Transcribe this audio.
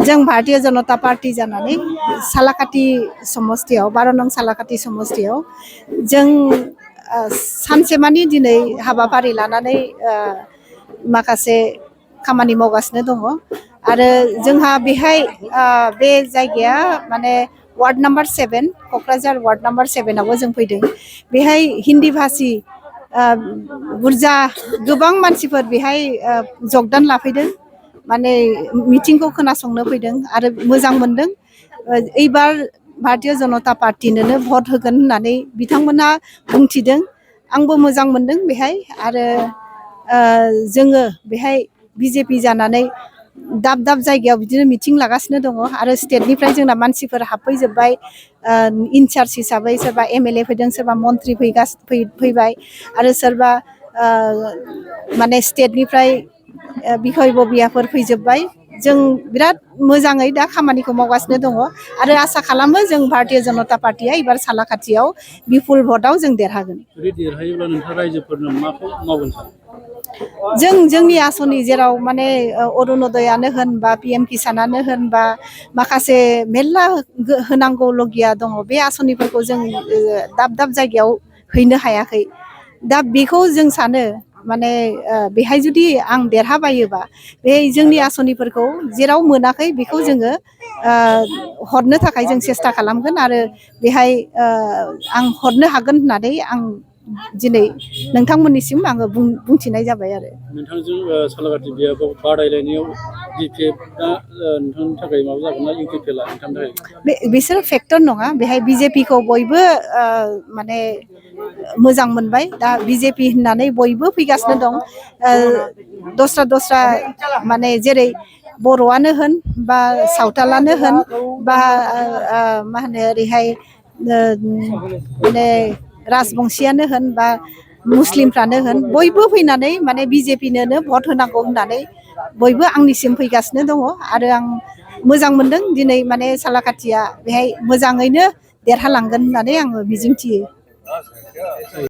जों भारतीय जनता पार्टी जानानै सालाकाटि समस्तियाव 12 नं सालाकाटि समस्तियाव जों सानसेमानि दिनै हाबाफारि लानानै माखासे खामानि मावगासिनो दङ आरो जोंहा बेहाय बे जायगाया माने ward number 7 Kokrajhar ward number 7 आवबो जों फैदों बेहाय हिन्दी भाषी बुरजा गोबां मानसिफोर बेहाय जगदान लाफैदों माने मिटिंखौ खोनासंनो फैदों आरो मोजां मोनदों एबार भारतीय जनता पार्टीनोनो भट होगोन होननानै बिथांमोना बुंथिदों आंबो मोजां मोनदों बेहाय आरो जोङो बेहाय बिजेपि जानानै दाब दाब जायगायाव बिदिनो मिटिं लागासिनो दङ आरो स्टेटनिफ्राय जोंना मानसिफोर हाबफैजोब्बाय इनचार्ज हिसाबै सोरबा एमएलए फैदों सोरबा मन्त्रि फैबाय आरो सोरबा माने स्टेटनिफ्राय बिखय बबियाफोर फैजोब्बाय जों बिराद मोजाङै दा खामानिखौ मावगासिनो दङ आरो आसा खालामो जों भारतीय जनता पार्टीया एबार सालाकाटियाव बिपुल भटआव जों देरहागोन देरहायोब्ला नोंथाङा रायजोफोरनो माखौ मावगोन जोंनि आसनि जेराव माने अरुणोदयानो होन बा पिएम किसानानो होन बा माखासे मेरला होनांगौ लगिया दङ बे आसनिफोरखौ जों दाब दाब जायगायाव हैनो हायाखै दा बेखौ जों सानो माने बेहाय जुदि आं देरहाबायोबा बे जोंनि आसनिफोरखौ जेराव मोनाखै बेखौ जोङो हरनो थाखाय जों सेस्था खालामगोन आरो बेहाय आं हरनो हागोन होननानै आं दिनै नोंथांमोननिसिम आङो बुंथिनाय जाबाय आरो नोंथांजों सालाकाटि बियाबाव बादायलायनायाव डिफेक्टआ नोंथांनि थाखाय माबा जागोन ना इउटिपिएलआ नोंथांनि थाखाय बिसोर फेक्टर नङा बेहाय बिजेपिखौ बयबो माने मोजां मोनबाय दा बिजेपि होननानै बयबो फैगासिनो दं दस्रा माने जेरै बर'आनो होन बा सावथालानो होन बा मा होनो ओरैहाय माने राजबंसियानो होन बा मुस्लिमफ्रानो होन बयबो फैनानै माने बिजेपिनोनो भट होनांगौ होननानै बयबो आंनिसिम फैगासिनो दङ आरो आं मोजां मोनदों दिनै माने सालाकाटिया बेहाय मोजाङैनो देरहालांगोन होननानै आङो मिजिंथियो